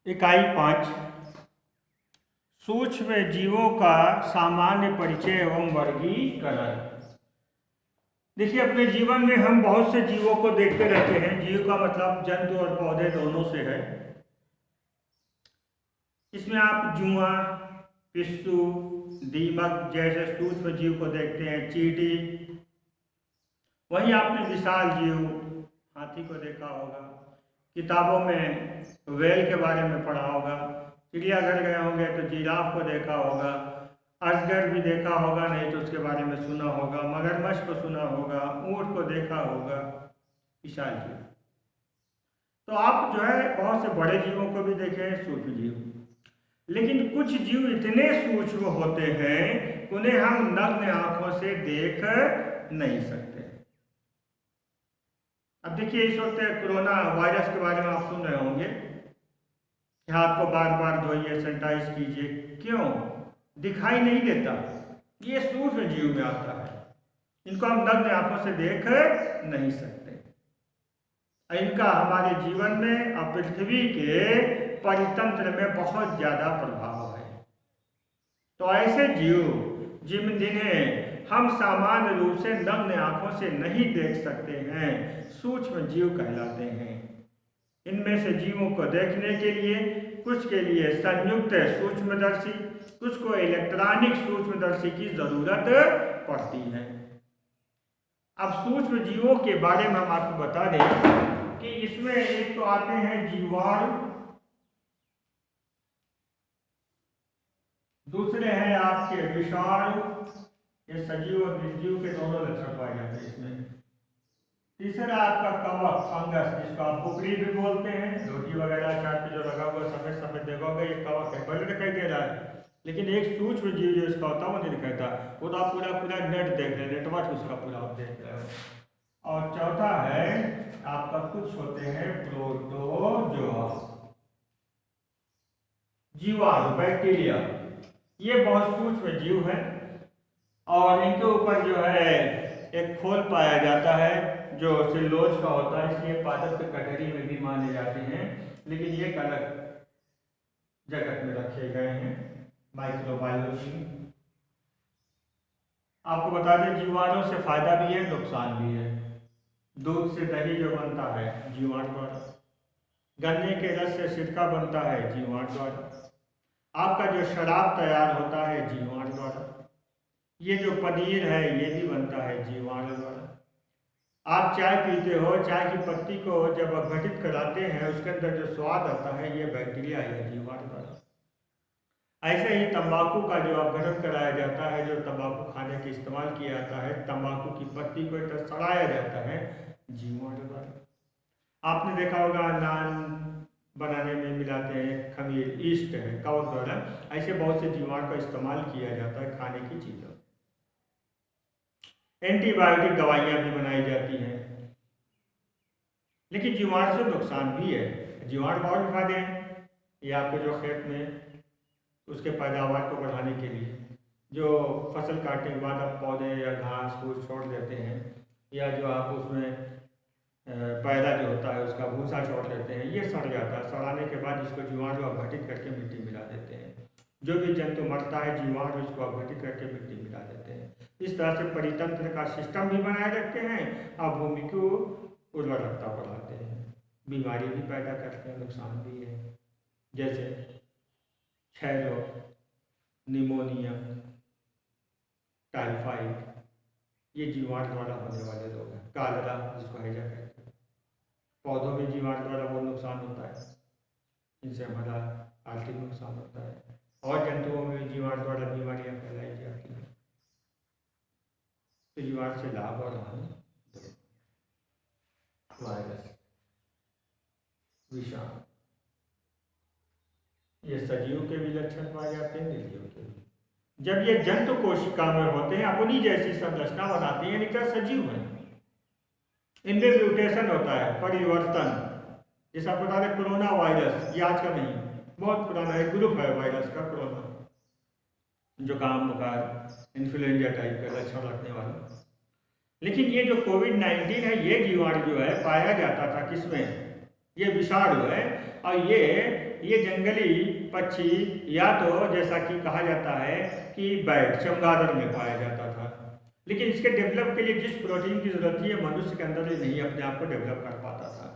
इकाई 5 सूक्ष्म जीवों का सामान्य परिचय एवं वर्गीकरण। देखिए, अपने जीवन में हम बहुत से जीवों को देखते रहते हैं। जीव का मतलब जंतु और पौधे दोनों से है। इसमें आप जुआ, पिस्सू, दीमक जैसे सूक्ष्म जीव को देखते हैं, चींटी। वहीं आपने विशाल जीव हाथी को देखा होगा, किताबों में व्हेल के बारे में पढ़ा होगा, चिड़ियाघर गए होंगे तो जिराफ को देखा होगा, अजगर भी देखा होगा, नहीं तो उसके बारे में सुना होगा, मगरमच्छ को सुना होगा, ऊंट को देखा होगा, विशाल जीव। तो आप जो है बहुत से बड़े जीवों को भी देखे हैं, सूक्ष्म जीव। लेकिन कुछ जीव इतने सूक्ष्म होते हैं उन्हें हम नग्न आंखों से देख नहीं सकते। अब देखिए, इस वक्त कोरोना वायरस के बारे में आप सुन रहे होंगे कि हाथ को बार बार धोइए, सैनिटाइज कीजिए। क्यों? दिखाई नहीं देता, ये सूक्ष्म जीव में आता है। इनको हम नग्न आंखों से देख नहीं सकते। इनका हमारे जीवन में और पृथ्वी के परितंत्र में बहुत ज्यादा प्रभाव है। तो ऐसे जीव जिन्हें हम सामान्य रूप से नग्न आंखों से नहीं देख सकते हैं, सूक्ष्म जीव कहलाते हैं। इनमें से जीवों को देखने के लिए कुछ के लिए संयुक्त सूक्ष्मदर्शी, कुछ को इलेक्ट्रॉनिक सूक्ष्मदर्शी की जरूरत पड़ती है। अब सूक्ष्म जीवों के बारे में हम आपको बता दें कि इसमें एक तो आते हैं जीवाणु, दूसरे हैं आपके विषाणु, ये सजीव और निर्जीव के दोनों लक्षण पाए जाते हैं इसमें। तीसरा आपका कवक, फंगस, जिसको आप कुकड़ी भी बोलते हैं। रोटी वगैरह चाट पे जो लगा हुआ सफेद सफेद देखोगे, ये कवक है, बड़े दिखाई दे रहा है। लेकिन एक सूक्ष्म जीव जो इसका होता है वो नहीं दिखाता, वो तो आप पूरा पूरा नेट देख रहे हैं, नेटवर्क उसका पूरा आप देख रहे हो। और चौथा है आपका कुछ होते हैं प्रोटोजोआ, जीवाणु, बैक्टीरिया। ये बहुत सूक्ष्म जीव है और इनके ऊपर जो है एक खोल पाया जाता है जो सेलुलोज का होता है, इसलिए पादप के कटोरी में भी माने जाते हैं। लेकिन ये अलग जगत में रखे गए हैं, माइक्रोबायोलॉजी। आपको बता दें, जीवाणु से फायदा भी है, नुकसान भी है। दूध से दही जो बनता है, जीवाणु द्वारा। गन्ने के रस से सिरका बनता है, जीवाणु द्वारा। आपका जो शराब तैयार होता है, जीवाणु द्वारा। ये जो पनीर है ये भी बनता है जीवाणु द्वारा। आप चाय पीते हो, चाय की पत्ती को जब अपघटित कराते हैं, उसके अंदर जो स्वाद आता है ये बैक्टीरिया है, जीवाणु द्वारा। ऐसे ही तंबाकू का जो अपघटन कराया जाता है, जो तंबाकू खाने के इस्तेमाल किया जाता है, तंबाकू की पत्ती को एक सड़ाया जाता है, जीवाणु द्वारा। आपने देखा होगा नान बनाने में मिलाते हैं खमीर, ईस्ट है, कवक द्वारा। ऐसे बहुत से जीवाणु का इस्तेमाल किया जाता है खाने की चीज़ों। एंटीबायोटिक दवाइयाँ भी बनाई जाती हैं। लेकिन जीवाणु से नुकसान भी है। जीवाणु और भी फायदे हैं। ये आपको जो खेत में उसके पैदावार को बढ़ाने के लिए जो फसल काटने के बाद आप पौधे या घास फूस छोड़ देते हैं, या जो आप उसमें पैदा जो होता है उसका भूसा छोड़ देते हैं, ये सड़ जाता है। सड़ाने के बाद इसको जीवाणु अपघटित करके मिट्टी मिला देते हैं। जो भी जंतु मरता है, जीवाणु इसको अपघटित करके मिट्टी मिला देते हैं। इस तरह से परितंत्र का सिस्टम भी बनाए रखते हैं और भूमि को उर्वरकता बढ़ाते हैं। बीमारी भी पैदा करते हैं, नुकसान भी है, जैसे क्षय रोग, निमोनिया, टाइफाइड, ये जीवाणु द्वारा होने वाले रोग हैं। कालरा, जिसको हैजा कहते हैं। पौधों में जीवाणु द्वारा बहुत नुकसान होता है, इनसे हमारा आर्थिक नुकसान होता है। और जंतुओं में जीवाणु द्वारा बीमारियां फैलाई जाती हैं। तो जीवाणु से लाभ और हानि। वायरस, विषाणु, ये सजीव के भी लक्षण पाए जाते हैं, निर्जीव के भी। जब ये जंतु कोशिका में होते हैं, अपनी जैसी संरचना बनाते हैं, इनका सजीव है। इनमें म्यूटेशन होता है, परिवर्तन। जैसा बता दें कोरोना वायरस, ये आज का नहीं, बहुत पुराना एक ग्रुप है वायरस का, कोरोना, जुकाम, बुखार, इन्फ्लुएंजा टाइप का लक्षण रखने वाला। लेकिन ये जो कोविड-19 है, ये जीवाणु जो है पाया जाता था किसमें? ये विषाणु है। और ये जंगली पक्षी या तो जैसा कि कहा जाता है कि बैट चमगादड़ में पाया जाता था, लेकिन इसके डेवलप के लिए जिस प्रोटीन की जरूरत थी ये मनुष्य के अंदर ये नहीं अपने आप को डेवलप कर पाता था।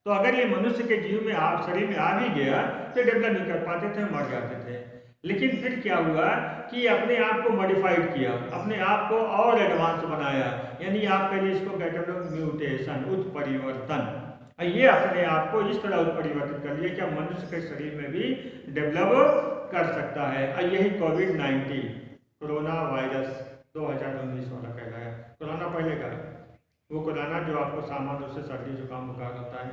तो अगर ये मनुष्य के जीव में आप शरीर में आ भी गया तो डेवलप नहीं कर पाते थे, मर जाते थे। लेकिन फिर क्या हुआ कि अपने आप को मॉडिफाइड किया, अपने आप को और एडवांस बनाया, यानी आप पहले इसको कहते हैं म्यूटेशन, उत्परिवर्तन। ये अपने आप को इस तरह उत्परिवर्तित कर लिया कि अब मनुष्य के शरीर में भी डेवलप कर सकता है। और यही कोविड-19 कोरोना वायरस 2019 वाला कहलाया। कोरोना पहले का है, वो कोरोना जो आपको सामान्य रूप से सर्दी जुकाम बुखार होता है,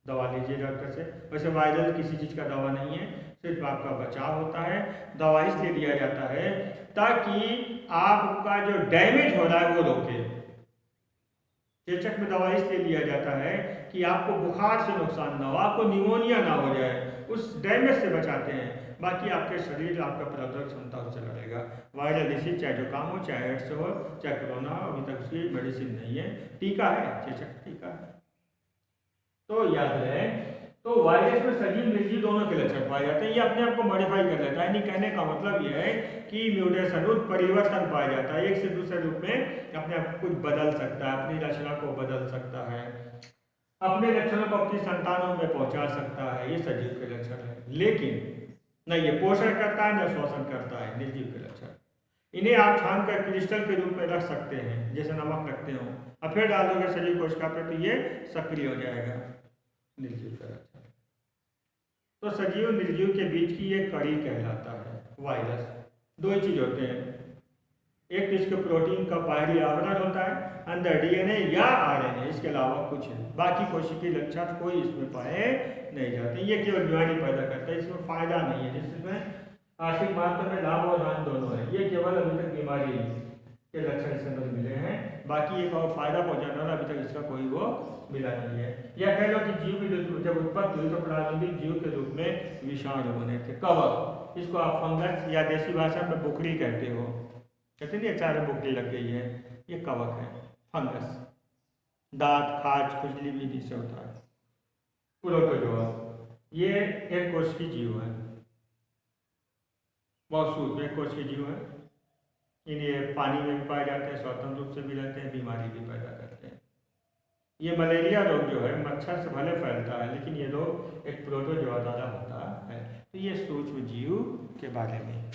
दवा लीजिए डॉक्टर से। वैसे वायरल किसी चीज़ का दवा नहीं है, सिर्फ आपका बचाव होता है। दवा इसलिए दिया जाता है ताकि आपका जो डैमेज हो रहा है वो रोके। चेचक में दवा इसलिए दिया जाता है कि आपको बुखार से नुकसान ना हो, आपको निमोनिया ना हो जाए, उस डैमेज से बचाते हैं। बाकी आपके शरीर, आपका प्रतिरोधक क्षमता उससे लड़ेगा। वायरल डिसीज चाहे जुकाम हो, चाहे एड्स हो, चाहे कोरोना हो, अभी तक उसकी मेडिसिन नहीं है। टीका है, चेचक टीका है। तो याद रहे, तो वायरस में सजीव निर्जीव दोनों के लक्षण पाए जाते हैं। ये अपने आप को मॉडिफाई कर लेता है, यानी कहने का मतलब ये है कि म्यूटेशन, परिवर्तन पाया जाता है, एक से दूसरे रूप में अपने आप कुछ बदल सकता है, अपनी रचना को बदल सकता है, अपने लक्षणों को अपनी संतानों में पहुंचा सकता है। ये सजीव के लक्षण है। लेकिन न ये पोषण करता है न शोषण करता है, निर्जीव के लक्षण। इन्हें आप छान कर क्रिस्टल के रूप में रख सकते हैं, जैसे नमक रखते हो, और फिर डाल दोगे शरीर कोशिका पे तो ये सक्रिय हो जाएगा, निर्जीव का लक्षण। तो सजीव निर्जीव के बीच की ये कड़ी कहलाता है वायरस। दो ही चीज होते हैं, एक तो इसके प्रोटीन का बाहरी आवरण होता है, अंदर डीएनए या आरएनए, इसके अलावा कुछ है। बाकी कोशिकीय लक्षण कोई इसमें पाए नहीं जाते। ये केवल बीमारी पैदा करता है, इसमें फायदा नहीं है, जिसमें आर्थिक मात्रा में लाभ और हानि दोनों है। ये केवल अभी तक बीमारी के लक्षण इसके अंदर मिले हैं, बाकी एक और फायदा पहुंचाने वाला अभी तक इसका कोई वो मिला नहीं है। या कह लो कि जीव की जब उत्पत्ति हुई तो प्रारंभिक जीव के रूप में विषाणु बने थे, कवक। इसको आप फंगस या देसी भाषा में बुखड़ी कहते हो, कहते नहीं चारों बुखड़ी लग गई है, ये कवक है, फंगस। दांत, खाज, खुजली भी जिससे होता है। प्रोटोजोआ, ये एक कोश की जीव है, बहुत सूक्ष्म एक कोश की जीव है। इन्हें पानी में भी पाए जाते हैं, स्वतंत्र रूप से भी रहते हैं, बीमारी भी पैदा करते हैं। ये मलेरिया रोग जो है मच्छर से भले फैलता है, लेकिन ये रोग एक प्रोटोजोआ द्वारा होता है। तो ये सूक्ष्म जीव के बारे में